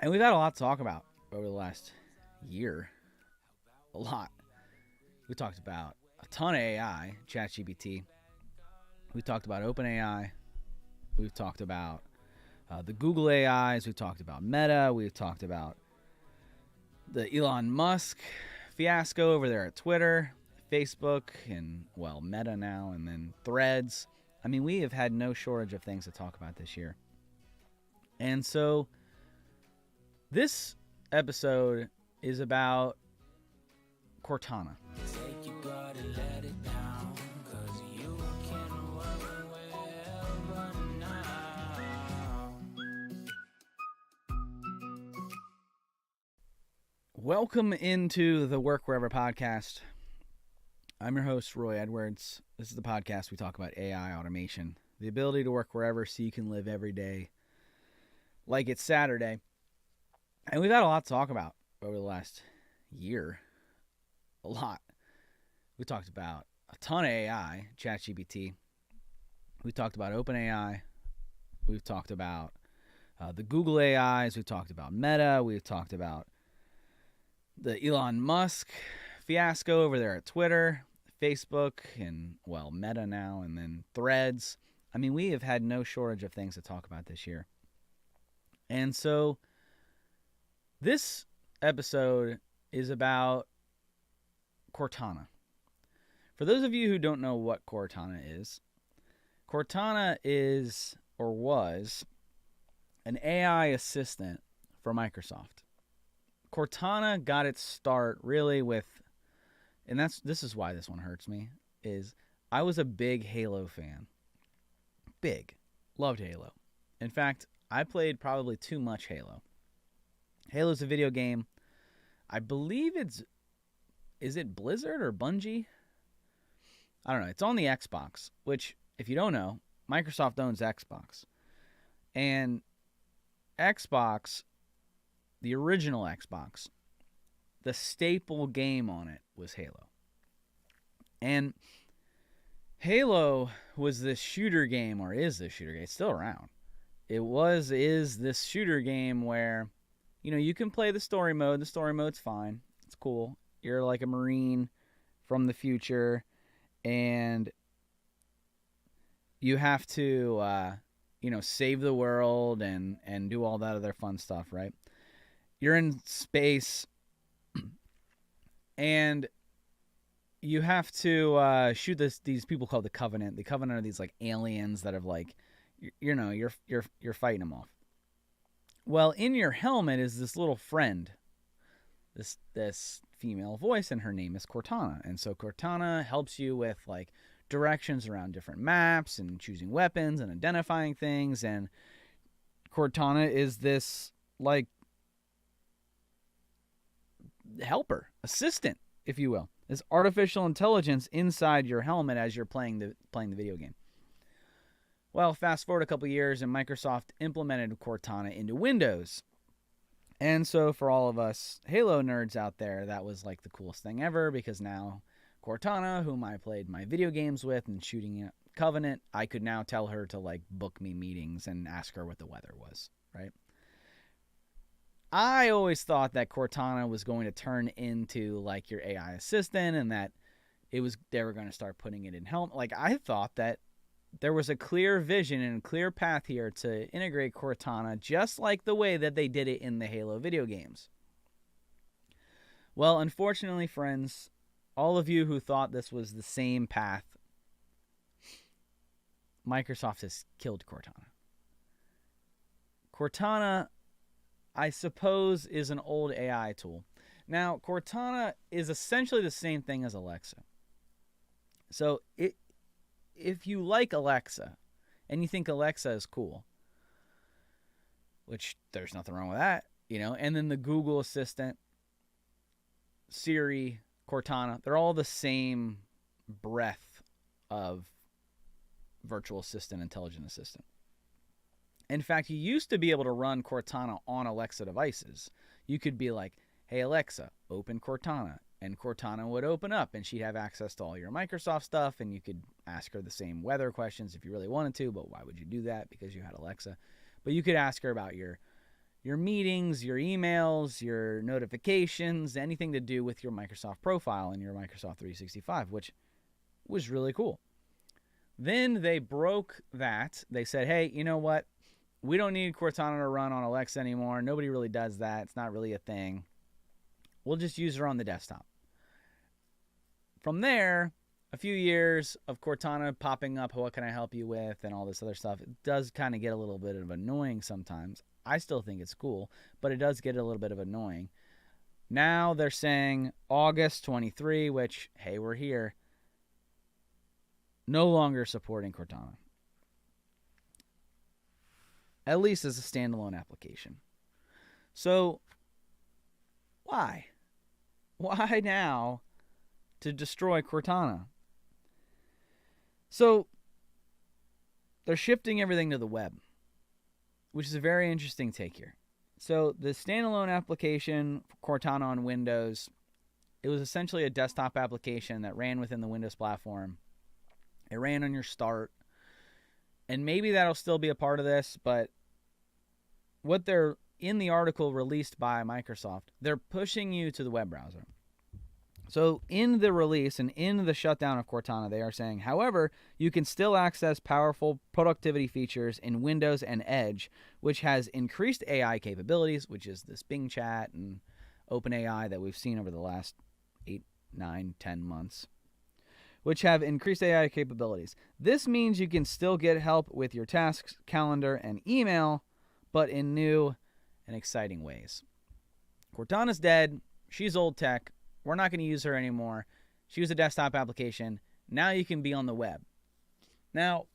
And we've had a lot to talk about over the last year. A lot. We talked about a ton of AI, ChatGPT. We talked about OpenAI. We've talked about the Google AIs. We've talked about Meta. We've talked about the Elon Musk fiasco over there at Twitter, Facebook, and, well, Meta now, and then Threads. I mean, we have had no shortage of things to talk about this year. And so this episode is about Cortana. Welcome into the Work Wherever podcast. I'm your host, Roy Edwards. This is the podcast we talk about AI automation, the ability to work wherever so you can live every day like it's Saturday. And we've had a lot to talk about over the last year. A lot. We talked about a ton of AI, ChatGPT. We talked about OpenAI. We've talked about the Google AIs. We've talked about Meta. We've talked about the Elon Musk fiasco over there at Twitter, Facebook, and, well, Meta now, and then Threads. I mean, we have had no shortage of things to talk about this year. And so this episode is about Cortana. For those of you who don't know what Cortana is or was an AI assistant for Microsoft. Cortana got its start really with, and this is why this one hurts me, is I was a big Halo fan. Big. Loved Halo. In fact, I played probably too much Halo. Halo's a video game. I believe is it Blizzard or Bungie? I don't know. It's on the Xbox, which, if you don't know, Microsoft owns Xbox. And Xbox, the original Xbox, the staple game on it was Halo. And Halo was this shooter game, or is this shooter game. It's still around. Is this shooter game where, you can play the story mode. The story mode's fine. It's cool. You're like a Marine from the future, and you have to, save the world and do all that other fun stuff, right? You're in space, and you have to shoot these people called the Covenant. The Covenant are these like aliens that have you're fighting them off. Well, in your helmet is this little friend, this female voice, and her name is Cortana. And so Cortana helps you with like directions around different maps and choosing weapons and identifying things. And Cortana is this like helper, assistant, if you will. This artificial intelligence inside your helmet as you're playing the video game. Well, fast forward a couple years, and Microsoft implemented Cortana into Windows. And so for all of us Halo nerds out there, that was like the coolest thing ever, because now Cortana, whom I played my video games with and shooting at Covenant, I could now tell her to like book me meetings and ask her what the weather was, right? I always thought that Cortana was going to turn into like your AI assistant, and that they were going to start putting it in helmet. Like, I thought that there was a clear vision and a clear path here to integrate Cortana just like the way that they did it in the Halo video games. Well, unfortunately, friends, all of you who thought this was the same path, Microsoft has killed Cortana. Cortana, I suppose, is an old AI tool. Now, Cortana is essentially the same thing as Alexa. So if you like Alexa and you think Alexa is cool, which there's nothing wrong with that, and then the Google Assistant, Siri, Cortana, they're all the same breadth of virtual assistant, intelligent assistant. In fact, you used to be able to run Cortana on Alexa devices. You could be like, hey, Alexa, open Cortana. And Cortana would open up, and she'd have access to all your Microsoft stuff, and you could ask her the same weather questions if you really wanted to, but why would you do that? Because you had Alexa. But you could ask her about your your meetings, your emails, your notifications, anything to do with your Microsoft profile and your Microsoft 365, which was really cool. Then they broke that. They said, hey, you know what? We don't need Cortana to run on Alexa anymore. Nobody really does that. It's not really a thing. We'll just use her on the desktop. From there, a few years of Cortana popping up, what can I help you with, and all this other stuff. It does kind of get a little bit of annoying sometimes. I still think it's cool, but it does get a little bit of annoying. Now they're saying August 23, which, hey, we're here. No longer supporting Cortana. At least as a standalone application. So, why? Why now to destroy Cortana? So, they're shifting everything to the web, which is a very interesting take here. So, the standalone application, Cortana on Windows, it was essentially a desktop application that ran within the Windows platform. It ran on your start. And maybe that'll still be a part of this, but what they're in the article released by Microsoft, they're pushing you to the web browser. So in the release and in the shutdown of Cortana, they are saying, however, you can still access powerful productivity features in Windows and Edge, which has increased AI capabilities, which is this Bing chat and OpenAI that we've seen over the last 8, 9, 10 months, which have increased AI capabilities. This means you can still get help with your tasks, calendar, and email, but in new and exciting ways. Cortana's dead. She's old tech. We're not going to use her anymore. She was a desktop application. Now you can be on the web. Now,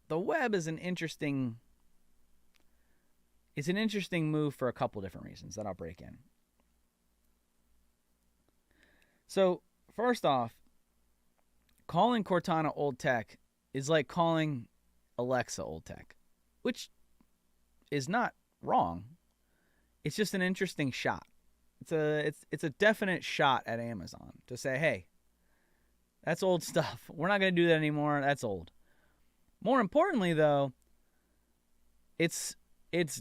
the web is an interesting move for a couple different reasons that I'll break in. So, first off, calling Cortana old tech is like calling Alexa old tech, which is not wrong. It's just an interesting shot. It's a definite shot at Amazon to say, hey, that's old stuff. We're not going to do that anymore. That's old. More importantly, though, it's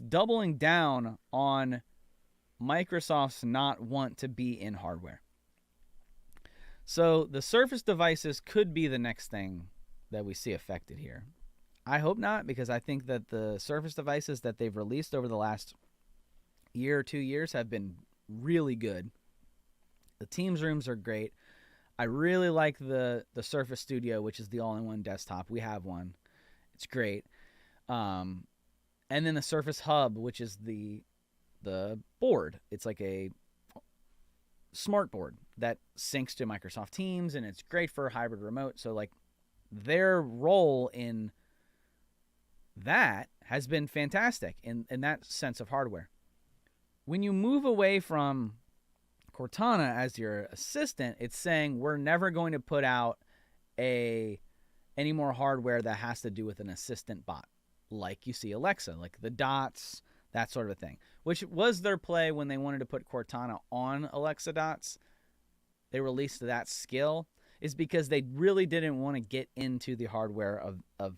doubling down on Microsoft's not want to be in hardware. So the Surface devices could be the next thing that we see affected here. I hope not, because I think that the Surface devices that they've released over the last year or 2 years have been really good. The Teams rooms are great. I really like the Surface Studio, which is the all-in-one desktop. We have one. It's great. And then the Surface Hub, which is the board. It's like a smart board that syncs to Microsoft Teams, and it's great for hybrid remote. So like their role in that has been fantastic in that sense of hardware. When you move away from Cortana as your assistant, it's saying we're never going to put out any more hardware that has to do with an assistant bot, like you see Alexa, like the dots, that sort of thing, which was their play when they wanted to put Cortana on Alexa dots. They released that skill is because they really didn't want to get into the hardware of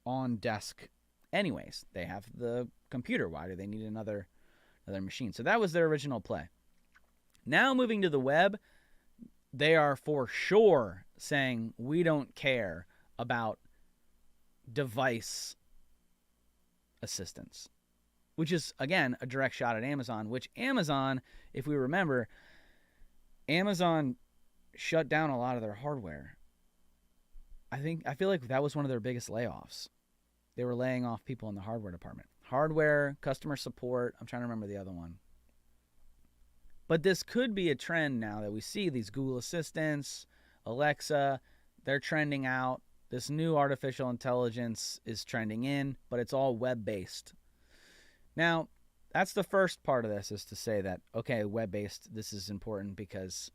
on desk. Anyways, they have the computer. Why do they need another machine? So that was their original play. Now moving to the web, they are for sure saying we don't care about device assistance, which is, again, a direct shot at Amazon, which Amazon, if we remember, Amazon shut down a lot of their hardware. I feel like that was one of their biggest layoffs. They were laying off people in the hardware department. Hardware, customer support, I'm trying to remember the other one. But this could be a trend now that we see these Google Assistants, Alexa, they're trending out. This new artificial intelligence is trending in, but it's all web-based. Now, that's the first part of this, is to say that, okay, web-based, this is important because,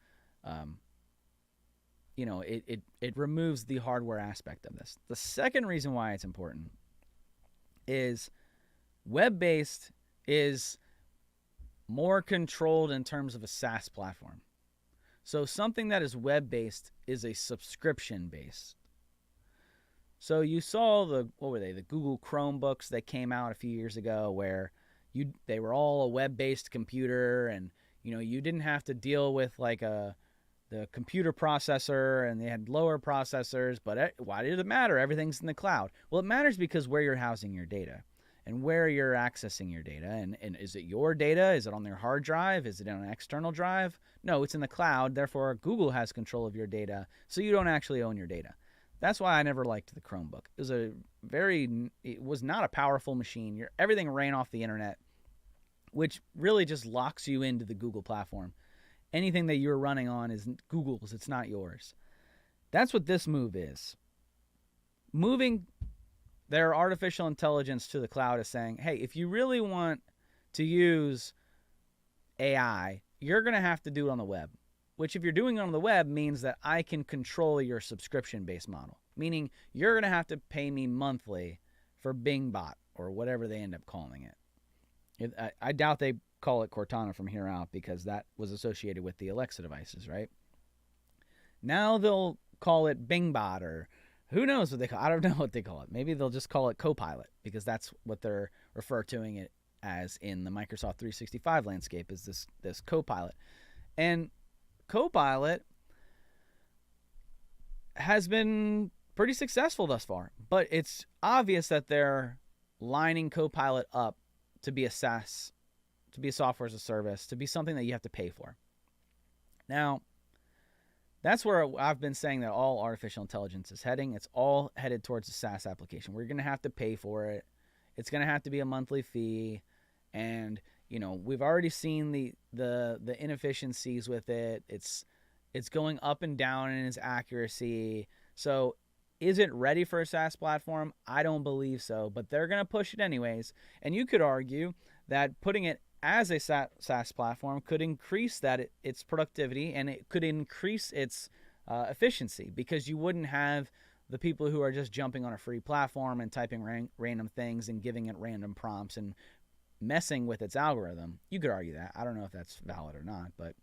it removes the hardware aspect of this. The second reason why it's important is web-based is more controlled in terms of a SaaS platform. So something that is web-based is a subscription-based. So you saw what were they? The Google Chromebooks that came out a few years ago, where they were all a web-based computer, and you didn't have to deal with like the computer processor, and they had lower processors. But why did it matter? Everything's in the cloud. Well, it matters because where you're housing your data and where you're accessing your data. And is it your data? Is it on their hard drive? Is it on an external drive? No, it's in the cloud. Therefore, Google has control of your data, so you don't actually own your data. That's why I never liked the Chromebook. It was not a powerful machine. Everything ran off the internet, which really just locks you into the Google platform. Anything that you're running on is Google's. It's not yours. That's what this move is. Moving their artificial intelligence to the cloud is saying, hey, if you really want to use AI, you're going to have to do it on the web, which if you're doing it on the web means that I can control your subscription-based model, meaning you're going to have to pay me monthly for Bing Bot or whatever they end up calling it. I doubt they call it Cortana from here out because that was associated with the Alexa devices, right? Now they'll call it Bing Bot, or who knows what they call it. I don't know what they call it. Maybe they'll just call it Copilot because that's what they're referring to it as in the Microsoft 365 landscape, is this Copilot. And Copilot has been pretty successful thus far, but it's obvious that they're lining Copilot up to be a SaaS, to be a software as a service, to be something that you have to pay for. Now, that's where I've been saying that all artificial intelligence is heading. It's all headed towards a SaaS application. We're going to have to pay for it. It's going to have to be a monthly fee. And, we've already seen the inefficiencies with it. It's going up and down in its accuracy. So is it ready for a SaaS platform? I don't believe so, but they're going to push it anyways. And you could argue that putting it as a SaaS platform could increase its productivity, and it could increase its efficiency, because you wouldn't have the people who are just jumping on a free platform and typing random things and giving it random prompts and messing with its algorithm. You could argue that. I don't know if that's valid or not, but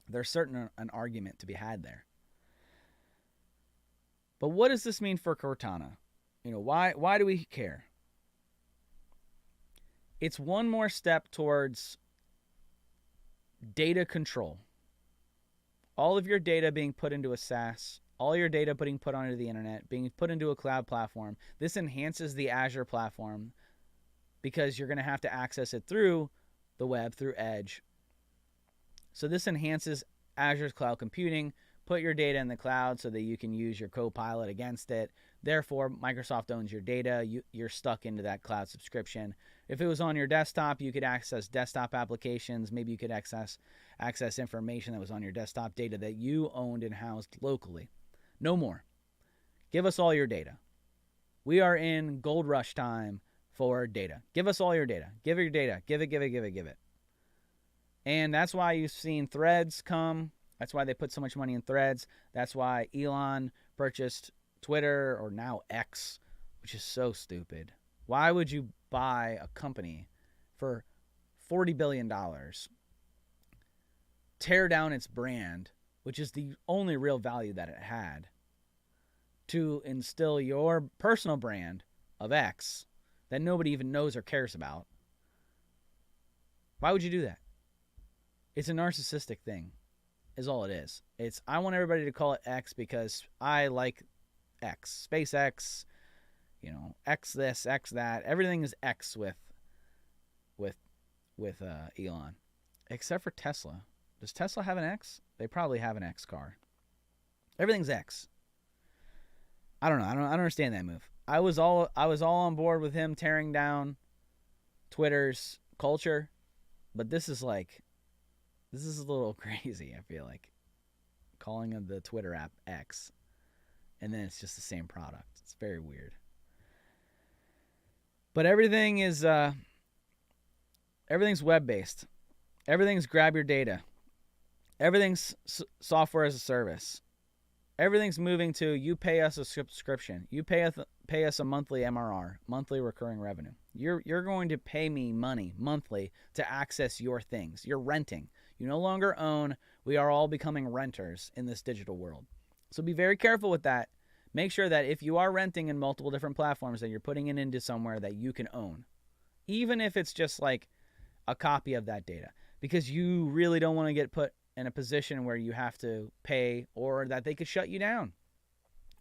there's certainly an argument to be had there. But what does this mean for Cortana? Why do we care? It's one more step towards data control. All of your data being put into a SaaS, all your data being put onto the internet, being put into a cloud platform. This enhances the Azure platform because you're going to have to access it through the web, through Edge. So this enhances Azure's cloud computing. Put your data in the cloud so that you can use your Copilot against it. Therefore, Microsoft owns your data. You're stuck into that cloud subscription. If it was on your desktop, you could access desktop applications. Maybe you could access information that was on your desktop, data that you owned and housed locally. No more. Give us all your data. We are in gold rush time for data. Give us all your data. Give it your data. Give it. And that's why you've seen Threads come. That's why they put so much money in Threads. That's why Elon purchased Twitter, or now X, which is so stupid. Why would you buy a company for $40 billion, tear down its brand, which is the only real value that it had, to instill your personal brand of X that nobody even knows or cares about? Why would you do that? It's a narcissistic thing, is all it is. I want everybody to call it X because I like X. SpaceX, X this, X that. Everything is X with Elon. Except for Tesla. Does Tesla have an X? They probably have an X car. Everything's X. I don't know. I don't understand that move. I was all on board with him tearing down Twitter's culture, but this is a little crazy, I feel like. Calling the Twitter app X, and then it's just the same product. It's very weird. But everything's web-based. Everything's grab your data. Everything's software as a service. Everything's moving to you pay us a subscription. You pay us a monthly MRR, monthly recurring revenue. You're going to pay me money monthly to access your things. You're renting. You no longer own. We are all becoming renters in this digital world. So be very careful with that, Make sure that if you are renting in multiple different platforms, that you're putting it into somewhere that you can own, even if it's just like a copy of that data, because you really don't want to get put in a position where you have to pay or that they could shut you down.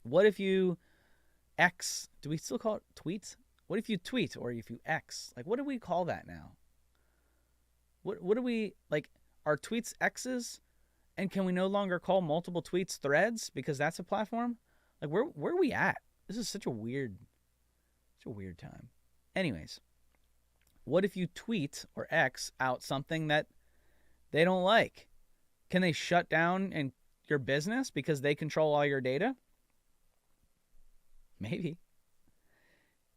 What if you do we still call it tweets? What if you tweet or if you X? Like, what do we call that now? What do we, like, are tweets X's? And can we no longer call multiple tweets threads because that's a platform? Like, where are we at? This is such a weird time. Anyways, what if you tweet or X out something that they don't like? Can they shut down your business because they control all your data? Maybe.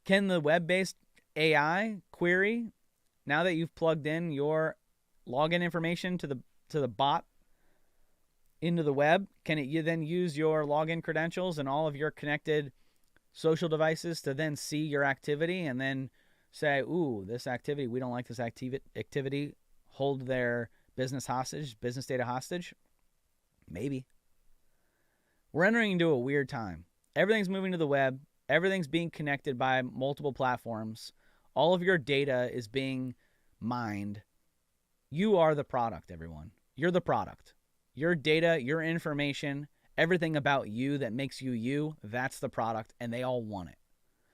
Can the web-based AI query, now that you've plugged in your login information to the bot into the web, can it then use your login credentials and all of your connected social devices to then see your activity and then say, ooh, this activity, we don't like this activity, hold their business hostage, business data hostage? Maybe. We're entering into a weird time. Everything's moving to the web. Everything's being connected by multiple platforms. All of your data is being mined. You are the product, everyone. You're the product. Your data, your information, everything about you that makes you you, that's the product, and they all want it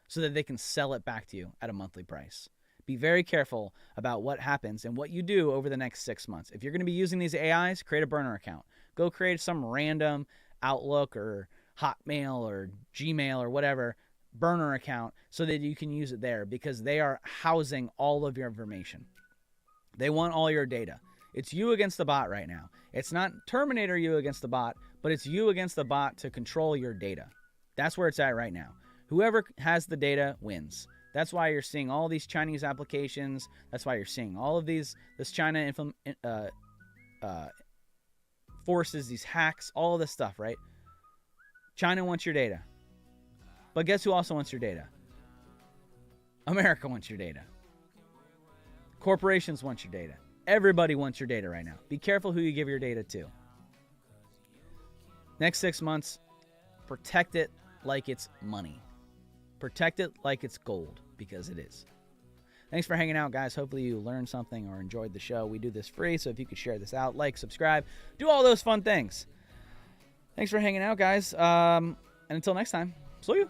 so that they can sell it back to you at a monthly price. Be very careful about what happens and what you do over the next 6 months. If you're going to be using these AIs, create a burner account. Go create some random Outlook or Hotmail or Gmail or whatever burner account so that you can use it there, because they are housing all of your information. They want all your data. It's you against the bot right now. It's not Terminator you against the bot, but it's you against the bot to control your data. That's where it's at right now. Whoever has the data wins. That's why you're seeing all these Chinese applications. That's why you're seeing all of this China forces, these hacks, all of this stuff, right? China wants your data. But guess who also wants your data? America wants your data. Corporations want your data. Everybody wants your data right now. Be careful who you give your data to. Next 6 months, protect it like it's money. Protect it like it's gold, because it is. Thanks for hanging out, guys. Hopefully you learned something or enjoyed the show. We do this free, so if you could share this out, like, subscribe, do all those fun things. Thanks for hanging out, guys. And until next time, see you.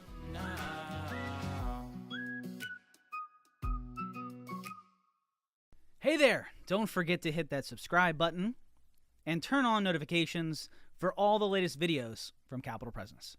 Hey there! Don't forget to hit that subscribe button and turn on notifications for all the latest videos from Capital Presence.